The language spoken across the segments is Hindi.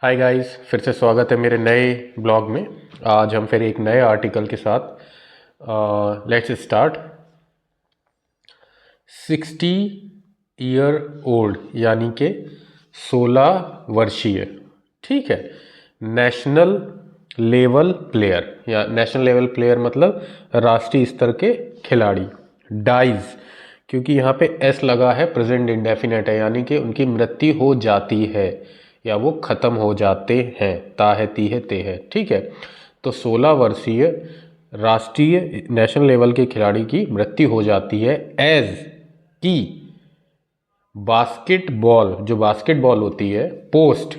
हाय गाइस, फिर से स्वागत है मेरे नए ब्लॉग में। आज हम फिर एक नए आर्टिकल के साथ लेट्स स्टार्ट। 60 ईयर ओल्ड यानी कि 16 वर्षीय, ठीक है, नेशनल लेवल प्लेयर या नेशनल लेवल प्लेयर मतलब राष्ट्रीय स्तर के खिलाड़ी डाइज, क्योंकि यहाँ पे एस लगा है, प्रेजेंट इंडेफिनेट है, यानी कि उनकी मृत्यु हो जाती है या वो ख़त्म हो जाते हैं। ता है, ती है, ते है, ठीक है। तो 16 वर्षीय राष्ट्रीय नेशनल लेवल के खिलाड़ी की मृत्यु हो जाती है एज की बास्केटबॉल, जो बास्केटबॉल होती है, पोस्ट,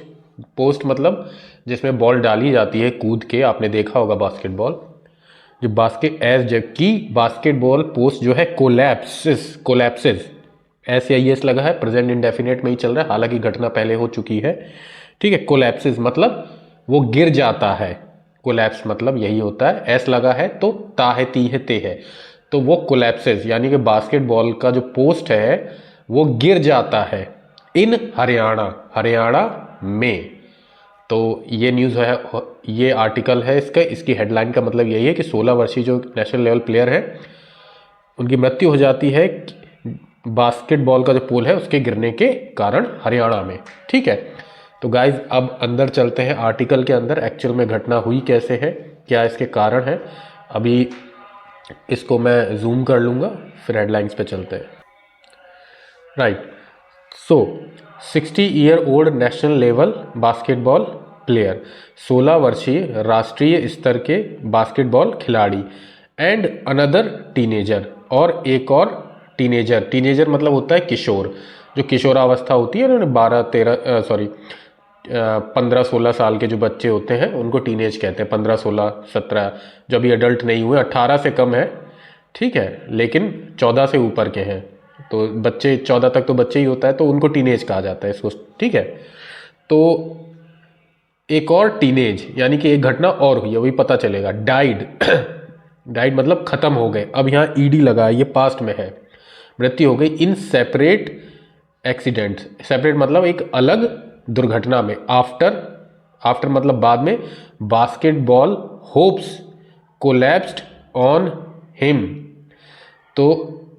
पोस्ट मतलब जिसमें बॉल डाली जाती है कूद के, आपने देखा होगा बास्केटबॉल, जो बास्केट एज की बास्केटबॉल पोस्ट जो है कोलैप्सिस, एस या एस लगा है, प्रेजेंट इंडेफिनेट में ही चल रहा है, हालांकि घटना पहले हो चुकी है, ठीक है। कोलैप्सिस मतलब वो गिर जाता है, कोलैप्स मतलब यही होता है, एस लगा है तो ता है, ती है, ते है, तो वो कोलैप्सिस यानी कि बास्केटबॉल का जो पोस्ट है वो गिर जाता है इन हरियाणा, हरियाणा में। तो ये न्यूज़ है, ये आर्टिकल है इसका, इसकी हेडलाइन का मतलब यही है कि 16 वर्षीय जो नेशनल लेवल प्लेयर है उनकी मृत्यु हो जाती है बास्केटबॉल का जो पोल है उसके गिरने के कारण हरियाणा में, ठीक है। तो गाइज अब अंदर चलते हैं आर्टिकल के अंदर, एक्चुअल में घटना हुई कैसे है, क्या इसके कारण है। अभी इसको मैं जूम कर लूँगा, फिर हेडलाइंस पे चलते हैं। राइट, सो 60 year old national level basketball player, 16 वर्षीय राष्ट्रीय स्तर के बास्केटबॉल खिलाड़ी, एंड अनदर टीनेजर, और एक और टीनेजर, टीनेजर मतलब होता है किशोर, जो किशोरावस्था होती है ना, 15-16 साल के जो बच्चे होते हैं उनको टीनेज कहते हैं, 15-16-17, जो अभी अडल्ट नहीं हुए, 18 से कम है, ठीक है, लेकिन 14 से ऊपर के हैं, तो बच्चे 14 तक तो बच्चे ही होता है, तो उनको टीनेज कहा जाता है इसको, ठीक है। तो एक और टीनेज यानी कि एक घटना और हुई है, वही पता चलेगा, डाइड डाइड मतलब खत्म हो गए, अब यहाँ ईडी लगा है, ये पास्ट में है, मृत्यु हो गई इन सेपरेट एक्सीडेंट, सेपरेट मतलब एक अलग दुर्घटना में, आफ्टर, आफ्टर मतलब बाद में, basketball hopes collapsed on him. तो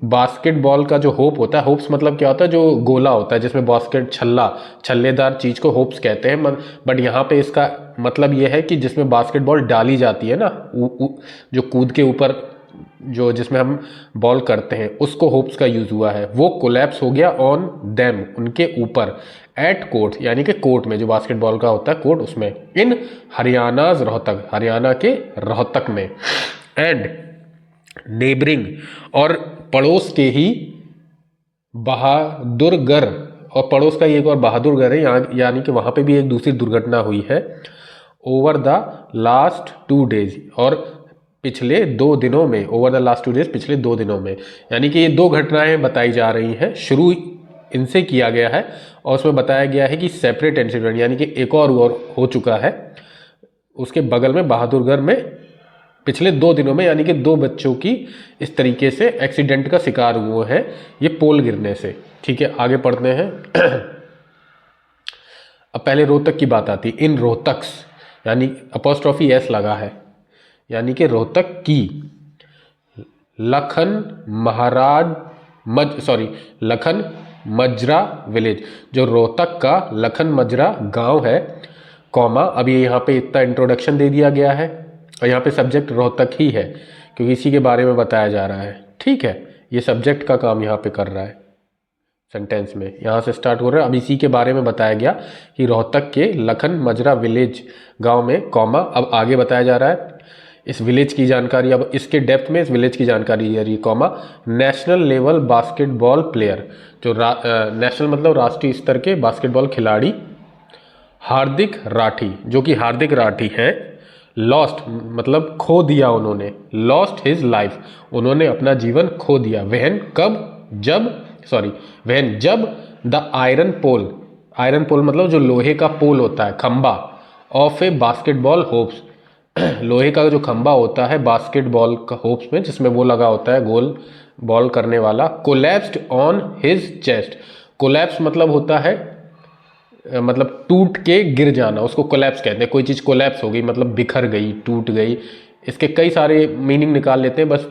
बास्केटबॉल का जो होप होता है, होप्स मतलब क्या होता है, जो गोला होता है जिसमें बास्केट, छल्ला, छल्लेदार चीज़ को होप्स कहते हैं, बट यहाँ पे इसका मतलब ये है कि जिसमें बास्केटबॉल डाली जाती है ना, जो कूद के ऊपर, जो जिसमें हम बॉल करते हैं, उसको होप्स का यूज़ हुआ है, वो कोलैप्स हो गया ऑन देम, उनके ऊपर, एट कोर्ट यानी कि कोर्ट में, जो बास्केटबॉल का होता है कोर्ट, उसमें, इन हरियाणाज रोहतक, हरियाणा के रोहतक में, एंड नेबरिंग और पड़ोस के ही बहादुरगढ़, और पड़ोस का एक और बहादुरगढ़ है यहाँ, यानी कि वहाँ पे भी एक दूसरी दुर्घटना हुई है, ओवर द लास्ट 2 डेज, और पिछले 2 दिनों में, ओवर द लास्ट 2 डेज पिछले 2 दिनों में, यानी कि ये 2 घटनाएं बताई जा रही हैं, शुरू इनसे किया गया है, और उसमें बताया गया है कि सेपरेट इंसिडेंट, यानी कि एक और हो चुका है उसके बगल में बहादुरगढ़ में पिछले 2 दिनों में, यानी कि 2 बच्चों की इस तरीके से एक्सीडेंट का शिकार हुए हैं, ये पोल गिरने से, ठीक है। आगे पढ़ते हैं। अब पहले रोहतक की बात आती है, इन रोहतक्स, यानी अपॉस्ट्रॉफी एस लगा है, यानी कि रोहतक की लखन लखन मजरा विलेज, जो रोहतक का लखन मजरा गांव है, कॉमा, अभी यहाँ पे इतना इंट्रोडक्शन दे दिया गया है, और यहाँ पे सब्जेक्ट रोहतक ही है क्योंकि इसी के बारे में बताया जा रहा है, ठीक है। ये सब्जेक्ट का काम यहाँ पे कर रहा है, सेंटेंस में यहाँ से स्टार्ट हो रहा है, अब इसी के बारे में बताया गया कि रोहतक के लखन मजरा विलेज गांव में, कॉमा, अब आगे बताया जा रहा है इस विलेज की जानकारी, अब इसके डेप्थ में इस विलेज की जानकारी दे रही है, comma, national level basketball player, जो नेशनल मतलब राष्ट्रीय स्तर के बास्केटबॉल खिलाड़ी, हार्दिक राठी, जो कि हार्दिक राठी हैं, लॉस्ट मतलब खो दिया उन्होंने, लॉस्ट हिज लाइफ, उन्होंने अपना जीवन खो दिया, वहन कब, जब, वहन जब the iron pole, iron pole मतलब जो लोहे का पोल होता है, खंबा, ऑफ ए बास्केटबॉल होप्स, लोहे का जो खंबा होता है बास्केटबॉल का होप्स में, जिसमें वो लगा होता है गोल बॉल करने वाला, collapsed on his chest, collapse मतलब होता है मतलब टूट के गिर जाना, उसको कोलैप्स कहते हैं। कोई चीज़ कोलैप्स हो गई मतलब बिखर गई, टूट गई। इसके कई सारे मीनिंग निकाल लेते हैं, बस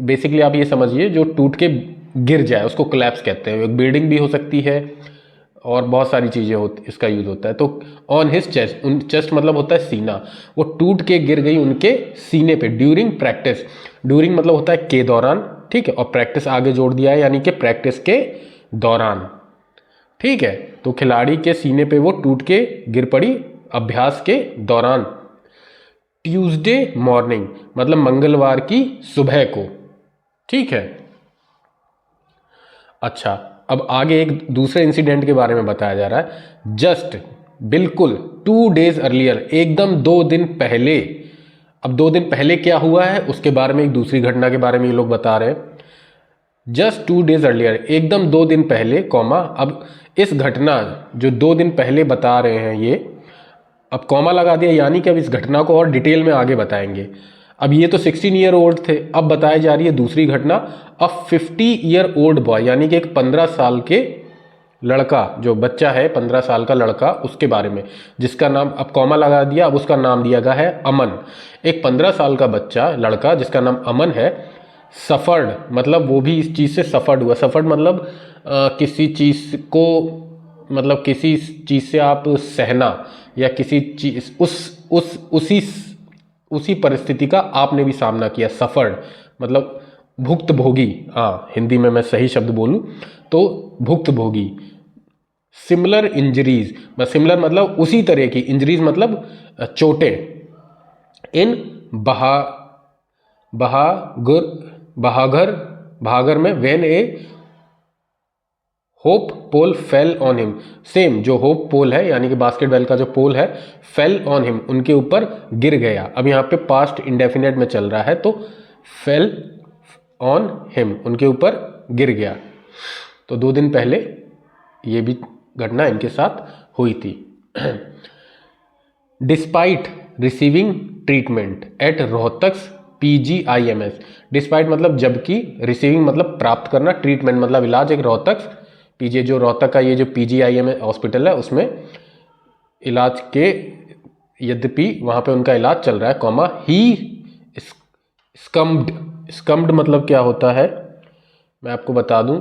बेसिकली आप ये समझिए जो टूट के गिर जाए उसको कोलैप्स कहते हैं। एक बिल्डिंग भी हो सकती है और बहुत सारी चीज़ें होती इसका यूज़ होता है। तो ऑन हिज चेस्ट, उन चेस्ट मतलब होता है सीना, वो टूट के गिर गई उनके सीने पे ड्यूरिंग प्रैक्टिस। ड्यूरिंग मतलब होता है के दौरान, ठीक है, और प्रैक्टिस आगे जोड़ दिया है यानी कि प्रैक्टिस के दौरान, ठीक है। तो खिलाड़ी के सीने पे वो टूट के गिर पड़ी अभ्यास के दौरान। ट्यूसडे मॉर्निंग मतलब मंगलवार की सुबह को, ठीक है। अच्छा, अब आगे एक दूसरे इंसिडेंट के बारे में बताया जा रहा है। जस्ट बिल्कुल 2 days अर्लियर, एकदम 2 दिन पहले। अब 2 दिन पहले क्या हुआ है उसके बारे में, एक दूसरी घटना के बारे में ये लोग बता रहे हैं। जस्ट 2 days अर्लियर, एकदम 2 दिन पहले, कॉमा। अब इस घटना जो 2 दिन पहले बता रहे हैं ये, अब कॉमा लगा दिया यानी कि अब इस घटना को और डिटेल में आगे बताएंगे। अब ये तो 16 ईयर ओल्ड थे, अब बताई जा रही है दूसरी घटना। अब 50 ईयर ओल्ड बॉय यानी कि एक 15 साल के लड़का, जो बच्चा है 15 साल का लड़का, उसके बारे में, जिसका नाम, अब कॉमा लगा दिया, अब उसका नाम दिया गया है अमन। एक 15 साल का बच्चा लड़का जिसका नाम अमन है, सफर्ड मतलब वो भी इस चीज़ से सफर्ड हुआ। सफर्ड मतलब किसी चीज़ को, मतलब किसी चीज़ से आप सहना या किसी चीज़ उसी परिस्थिति का आपने भी सामना किया। सफर्ड मतलब भुक्तभोगी, हाँ हिंदी में मैं सही शब्द बोलूँ तो भुक्तभोगी। सिमिलर इंजरीज, सिमिलर मतलब उसी तरह की, इंजरीज मतलब चोटें। इन बहागर में when a hop pole fell on him, same जो होप पोल है यानी कि बास्केटबॉल का जो पोल है, फेल ऑन हिम उनके ऊपर गिर गया। अब यहाँ पे पास्ट इंडेफिनेट में चल रहा है तो फेल ऑन हिम उनके ऊपर गिर गया। तो 2 दिन पहले ये भी घटना इनके साथ हुई थी। Despite receiving treatment at Rohtak's PGIMS, despite मतलब जबकि, रिसीविंग मतलब प्राप्त करना, ट्रीटमेंट मतलब इलाज, एक रोहतक्स पीजे जो रोहतक का ये जो PGIMS हॉस्पिटल है उसमें इलाज के, यद्यपि वहाँ पे उनका इलाज चल रहा है, कॉमा ही स्कम्ड मतलब क्या होता है मैं आपको बता दूं।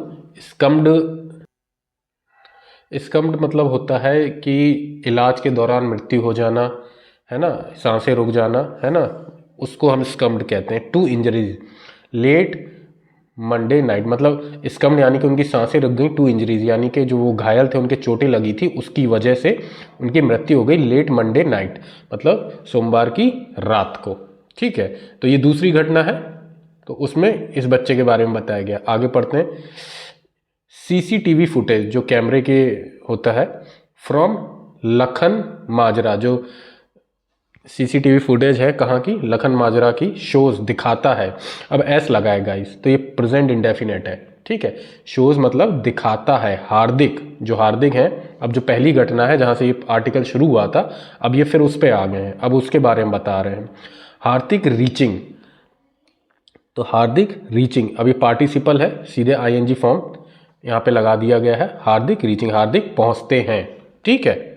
स्कम्ड मतलब होता है कि इलाज के दौरान मृत्यु हो जाना, है ना, सांसें रुक जाना, है ना, उसको हम स्कम्ड कहते हैं। 2 इंजरीज लेट मंडे नाइट मतलब स्कम्ड यानी कि उनकी सांसें रुक गई। 2 इंजरीज यानी कि जो वो घायल थे उनके चोटें लगी थी उसकी वजह से उनकी मृत्यु हो गई। लेट मंडे नाइट मतलब सोमवार की रात को, ठीक है। तो ये दूसरी घटना है, तो उसमें इस बच्चे के बारे में बताया गया। आगे पढ़ते हैं। CCTV फुटेज जो कैमरे के होता है, फ्रॉम लखन माजरा, जो CCTV फुटेज है कहाँ की, लखन माजरा की, शोज दिखाता है। अब एस लगाएगा इस, तो ये प्रेजेंट इंडेफिनेट है, ठीक है। शोज मतलब दिखाता है। हार्दिक, जो हार्दिक है, अब जो पहली घटना है जहाँ से ये आर्टिकल शुरू हुआ था, अब ये फिर उस पर आ गए हैं, अब उसके बारे में बता रहे हैं। हार्दिक रीचिंग, तो हार्दिक रीचिंग, अब ये पार्टिसिपल है, सीधे ING फॉर्म यहाँ पे लगा दिया गया है। हार्दिक रीचिंग, हार्दिक पहुँचते हैं, ठीक है।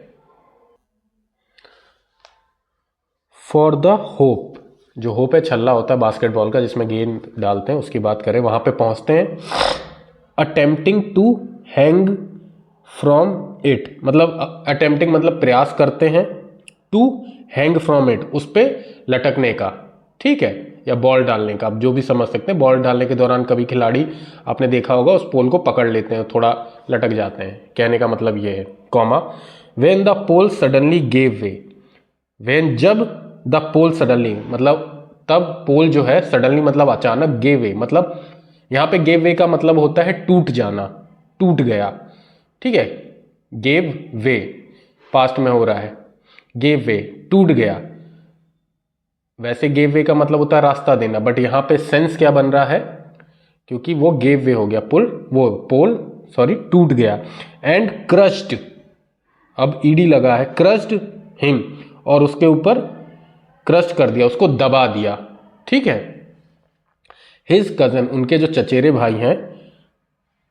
फॉर द होप, जो होप है छल्ला होता है बास्केटबॉल का जिसमें गेंद डालते हैं, उसकी बात करें, वहाँ पे पहुँचते हैं। Attempting to hang from it मतलब, अटेम्प्टिंग मतलब प्रयास करते हैं, टू हैंग फ्रॉम इट उस पर लटकने का, ठीक है, या बॉल डालने का, आप जो भी समझ सकते हैं। बॉल डालने के दौरान कभी खिलाड़ी आपने देखा होगा उस पोल को पकड़ लेते हैं, थोड़ा लटक जाते हैं, कहने का मतलब ये है। Comma when the pole suddenly gave way, when जब द पोल सडनली मतलब तब पोल जो है, सडनली मतलब अचानक, गेव वे मतलब यहाँ पे गेव वे का मतलब होता है टूट जाना, टूट गया, ठीक है। गेव वे पास्ट में हो रहा है, गेव वे टूट गया। वैसे गेव वे का मतलब होता है रास्ता देना, बट यहाँ पे सेंस क्या बन रहा है, क्योंकि वो गेव वे हो गया, पोल टूट गया। एंड क्रश्ड, अब ईडी लगा है, क्रश्ड हिम, और उसके ऊपर क्रश्ड कर दिया, उसको दबा दिया, ठीक है। हिज कजन, उनके जो चचेरे भाई हैं,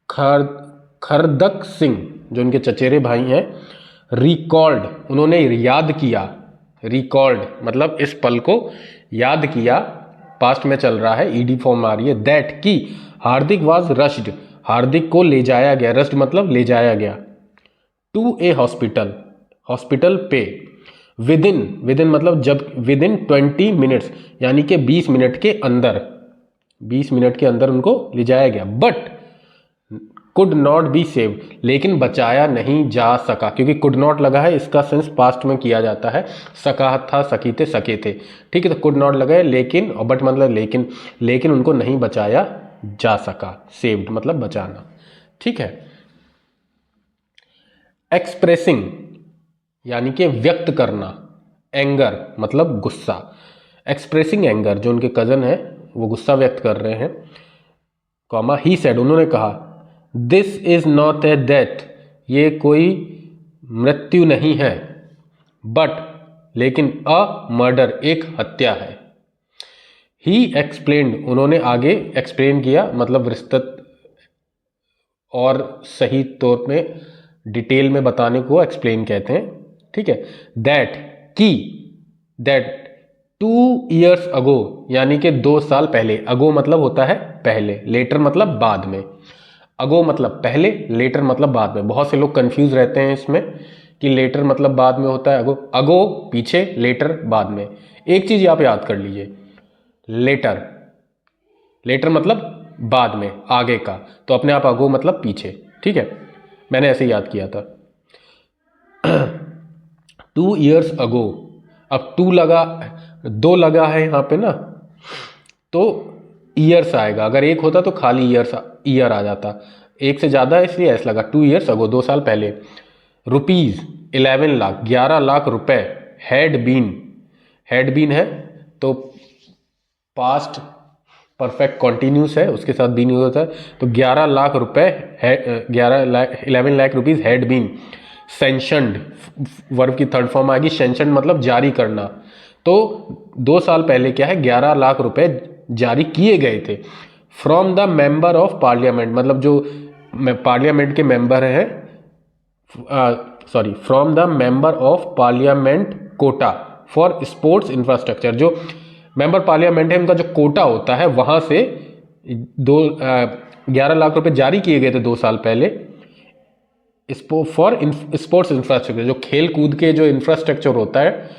खरदक सिंह, जो उनके चचेरे भाई हैं, रिकॉल्ड, उन्होंने याद किया, रिकॉल्ड मतलब इस पल को याद किया, पास्ट में चल रहा है, ईडी फॉर्म आ रही है, दैट की हार्दिक वाज रश्ड, हार्दिक को ले जाया गया, रश्ड मतलब ले जाया गया, टू ए हॉस्पिटल, हॉस्पिटल पे, विद इन मतलब जब, विद इन 20 मिनट्स यानी कि 20 मिनट के अंदर, 20 मिनट के अंदर उनको ले जाया गया, but could not be save, लेकिन बचाया नहीं जा सका, क्योंकि कुड नॉट लगा है, इसका सेंस पास्ट में किया जाता है, सका था, सकी थे, सके थे, ठीक है, तो कुड नॉट लगा है, लेकिन, और बट मतलब लेकिन उनको नहीं बचाया जा सका, सेव्ड मतलब बचाना, ठीक है। एक्सप्रेसिंग यानी कि व्यक्त करना, एंगर मतलब गुस्सा, एक्सप्रेसिंग एंगर, जो उनके कजन है वो गुस्सा व्यक्त कर रहे हैं, कॉमा ही सेड, उन्होंने कहा, this is not a death, ये कोई मृत्यु नहीं है, बट लेकिन अ मर्डर, एक हत्या है। ही एक्सप्लेन्ड, उन्होंने आगे एक्सप्लेन किया, मतलब विस्तृत और सही तौर में डिटेल में बताने को एक्सप्लेन कहते हैं, ठीक है। दैट 2 years अगो यानी कि 2 साल पहले, अगो मतलब होता है पहले, लेटर मतलब बाद में, अगो मतलब पहले, लेटर मतलब बाद में, बहुत से लोग कंफ्यूज रहते हैं इसमें कि लेटर मतलब बाद में होता है, अगो, अगो पीछे, लेटर बाद में। एक चीज आप याद कर लीजिए, लेटर मतलब बाद में, आगे का, तो अपने आप अगो मतलब पीछे, ठीक है, मैंने ऐसे याद किया था। 2 years अगो, अब 2 लगा है यहाँ पे ना, तो ईयर्स आएगा, अगर एक होता तो खाली ईयर आ जाता, एक से ज़्यादा है इसलिए ऐसा लगा, 2 years अगो, 2 साल पहले। रुपीज़ 11 लाख, 11 लाख रुपए, हैड बीन है तो पास्ट परफेक्ट कॉन्टिन्यूस है, उसके साथ बीन होता है, तो 11 लाख रुपए, 11 lakh rupees had been sanctioned, verb की थर्ड फॉर्म आएगी, सेंशनड मतलब जारी करना, तो 2 साल पहले क्या है, 11 लाख रुपए जारी किए गए थे, from the member of parliament, मतलब जो पार्लियामेंट के मेंबर हैं, from the member of parliament Kota for sports infrastructure, जो मेंबर पार्लियामेंट है उनका जो कोटा होता है, वहां से 11 लाख रुपए जारी किए गए थे 2 साल पहले, फॉर स्पोर्ट्स इंफ्रास्ट्रक्चर, जो खेल कूद के जो इंफ्रास्ट्रक्चर होता है,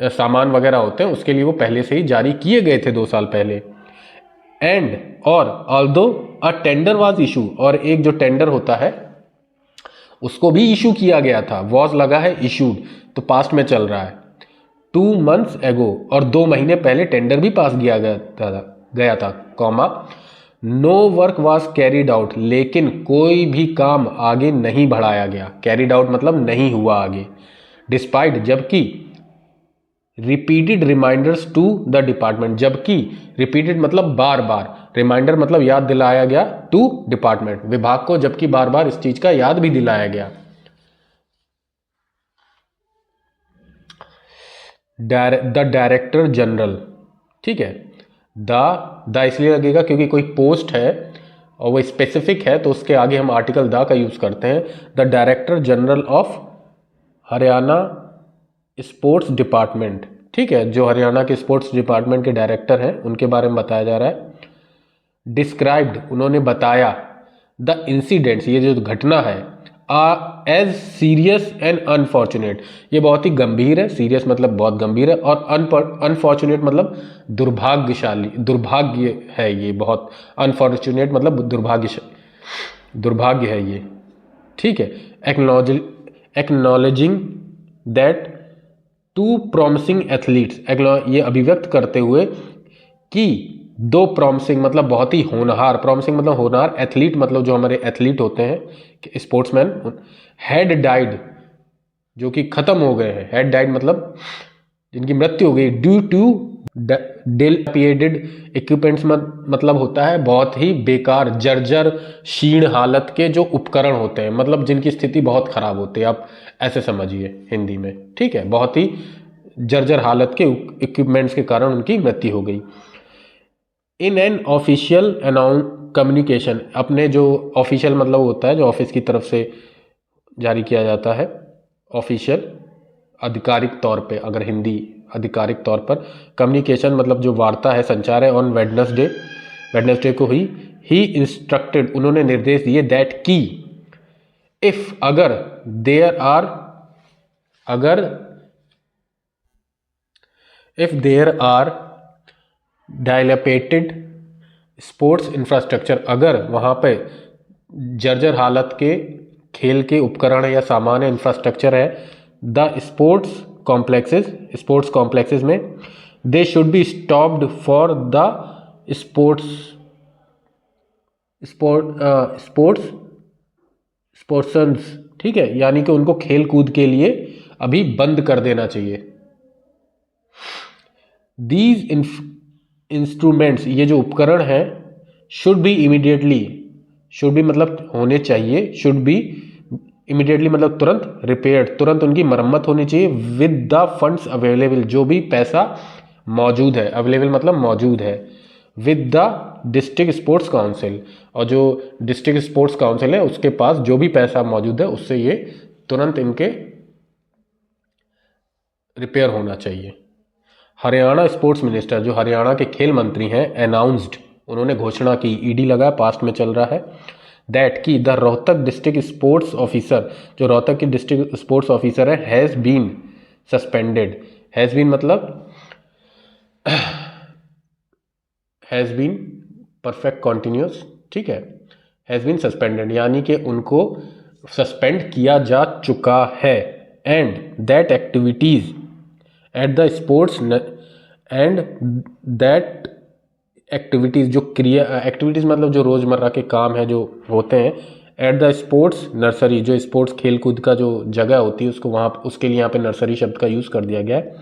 सामान वगैरह होते हैं, उसके लिए वो पहले से ही जारी किए गए थे 2 साल पहले। एंड और although a tender was issue, और एक जो टेंडर होता है उसको भी इशू किया गया था, वॉज लगा है, इशूड तो पास्ट में चल रहा है, 2 months एगो, और 2 महीने पहले टेंडर भी पास किया गया था, comma, no work was carried out, लेकिन कोई भी काम आगे नहीं बढ़ाया गया, कैरिड आउट मतलब नहीं हुआ आगे, डिस्पाइट जबकि, repeated reminders to the department, जबकि रिपीटेड मतलब बार बार, रिमाइंडर मतलब याद दिलाया गया, टू डिपार्टमेंट विभाग को, जबकि बार बार इस चीज का याद भी दिलाया गया। द डायरेक्टर जनरल, ठीक है, द इसलिए लगेगा क्योंकि कोई पोस्ट है और वो स्पेसिफिक है, तो उसके आगे हम आर्टिकल द का यूज करते हैं। The director general of Haryana sports department, ठीक है, जो हरियाणा के स्पोर्ट्स डिपार्टमेंट के डायरेक्टर हैं उनके बारे में बताया जा रहा है। डिस्क्राइब्ड उन्होंने बताया, द इंसिडेंट्स ये जो घटना है, एज सीरियस एंड अनफॉर्चुनेट, ये बहुत ही गंभीर है, सीरियस मतलब बहुत गंभीर है, और अनफॉर्चुनेट मतलब दुर्भाग्यशाली, दुर्भाग्य है ये, बहुत, अनफॉर्चुनेट मतलब दुर्भाग्य है ये, ठीक है। एक्नॉलेजिंग दैट 2 प्रॉमिसिंग एथलीट्स, ये अभिव्यक्त करते हुए कि 2 प्रॉमिसिंग मतलब बहुत ही होनहार, प्रॉमिसिंग मतलब होनहार, एथलीट मतलब जो हमारे एथलीट होते हैं, स्पोर्ट्समैन, हैड डाइड जो कि खत्म हो गए हैं, हैड डाइड मतलब जिनकी मृत्यु हो गई, ड्यू टू डिलैपिडेटेड इक्विपमेंट्स मतलब होता है बहुत ही बेकार, जर्जर क्षीण हालत के जो उपकरण होते हैं, मतलब जिनकी स्थिति बहुत खराब होती है, आप ऐसे समझिए हिंदी में, ठीक है, बहुत ही जर्जर हालत के इक्विपमेंट्स के कारण उनकी मृत्यु हो गई। इन एन ऑफिशियल कम्युनिकेशन, अपने जो ऑफिशियल मतलब होता है जो ऑफिस की तरफ से जारी किया जाता है, ऑफिशियल आधिकारिक तौर पे, अगर हिंदी आधिकारिक तौर पर, कम्युनिकेशन मतलब जो वार्ता है, संचार है, ऑन वेडनेसडे को ही इंस्ट्रक्टेड, उन्होंने निर्देश दिए, दैट की इफ अगर देयर आर डायलेपेटेड स्पोर्ट्स इंफ्रास्ट्रक्चर, अगर वहाँ पे जर्जर हालत के खेल के उपकरण या सामान है, इंफ्रास्ट्रक्चर है, द स्पोर्ट्स कॉम्प्लेक्सेस में, they should be stopped for the sportspersons, ठीक है, यानी कि उनको खेल कूद के लिए अभी बंद कर देना चाहिए। दीज इंस्ट्रूमेंट्स, ये जो उपकरण हैं, शुड बी मतलब होने चाहिए, शुड बी इमीडिएटली मतलब तुरंत, रिपेयर्ड तुरंत उनकी मरम्मत होनी चाहिए, विद द फंड्स अवेलेबल, जो भी पैसा मौजूद है, अवेलेबल मतलब मौजूद है, with the district sports council, और जो डिस्ट्रिक्ट स्पोर्ट्स काउंसिल है उसके पास जो भी पैसा मौजूद है उससे ये तुरंत इनके रिपेयर होना चाहिए। हरियाणा स्पोर्ट्स मिनिस्टर, जो हरियाणा के खेल मंत्री हैं, अनाउंस्ड, उन्होंने घोषणा की, ईडी लगा, पास्ट में चल रहा है, दैट की the Rohtak district sports officer, जो रोहतक की डिस्ट्रिक्ट स्पोर्ट्स ऑफिसर है, has been suspended, has been मतलब हैज़ बीन परफेक्ट कॉन्टिन्यूस, ठीक है, हैज़ बीन सस्पेंडेड यानी कि उनको सस्पेंड किया जा चुका है, and that activities at the sports and that activities, जो एक्टिविटीज़ मतलब जो रोज़मर्रा के काम है जो होते हैं, एट द स्पोर्ट्स नर्सरी, जो स्पोर्ट्स खेल कूद का जो जगह होती है उसको वहाँ, उसके लिए यहाँ पे नर्सरी शब्द का यूज़ कर दिया गया है,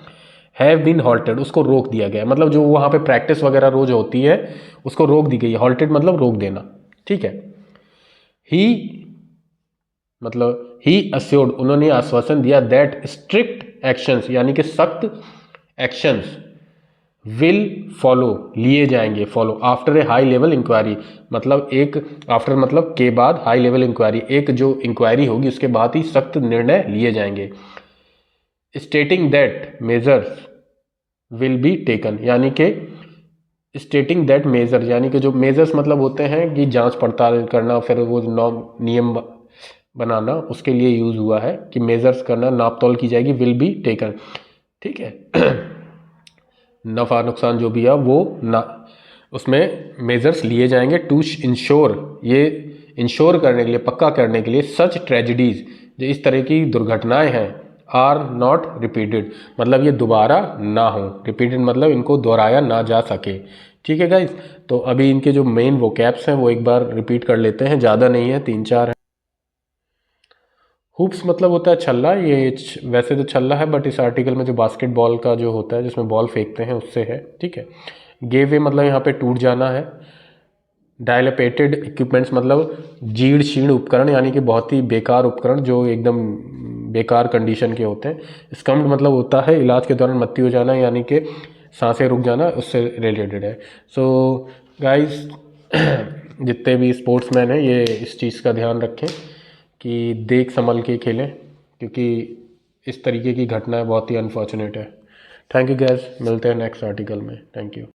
हैव बीन हॉल्टेड, उसको रोक दिया गया है, मतलब जो वहाँ पे प्रैक्टिस वगैरह रोज होती है उसको रोक दी गई है, हॉल्टेड मतलब रोक देना, ठीक है। ही अस्योर्ड, उन्होंने आश्वासन दिया, दैट स्ट्रिक्ट एक्शंस, यानी कि सख्त एक्शंस विल फॉलो, लिए जाएंगे, follow after a high level inquiry, मतलब एक आफ्टर मतलब के बाद, हाई लेवल इंक्वायरी, एक जो इंक्वायरी होगी उसके बाद ही सख्त निर्णय लिए जाएंगे, stating that measures will be taken, यानी कि स्टेटिंग दैट मेजर, यानी कि जो मेजर्स मतलब होते हैं कि जांच पड़ताल करना, फिर वो नियम बनाना, उसके लिए यूज़ हुआ है कि मेजर्स करना, नाप तौल की जाएगी, विल बी टेकन, ठीक है। नफ़ा नुकसान जो भी है वो ना, उसमें मेजर्स लिए जाएंगे, टू इंश्योर, ये इंश्योर करने के लिए, पक्का करने के लिए, सच ट्रेजिडीज़, जो इस तरह की दुर्घटनाएं हैं, आर नॉट रिपीटेड, मतलब ये दोबारा ना हो, रिपीटेड मतलब इनको दोहराया ना जा सके, ठीक है गाइज। तो अभी इनके जो मेन वोकैब्स हैं वो एक बार रिपीट कर लेते हैं, ज़्यादा नहीं है, 3-4 है। हुप्स मतलब होता है छल्ला, ये वैसे तो छल्ला है बट इस आर्टिकल में जो बास्केटबॉल का जो होता है जिसमें बॉल फेंकते हैं उससे है, ठीक है। गेव वे मतलब यहाँ पे टूट जाना है। डायलेपेटेड इक्विपमेंट्स मतलब जीर्ण शीर्ण उपकरण, यानी कि बहुत ही बेकार उपकरण जो एकदम बेकार कंडीशन के होते हैं। स्कम्ड मतलब होता है इलाज के दौरान मत्ती हो जाना, यानी कि सांसें रुक जाना, उससे रिलेटेड है। सो गाइस जितने भी स्पोर्ट्समैन हैं ये इस चीज़ का ध्यान रखें कि देख संभल के खेलें, क्योंकि इस तरीके की घटनाएं बहुत ही अनफॉर्चुनेट है। थैंक यू गैस, मिलते हैं नेक्स्ट आर्टिकल में, थैंक यू।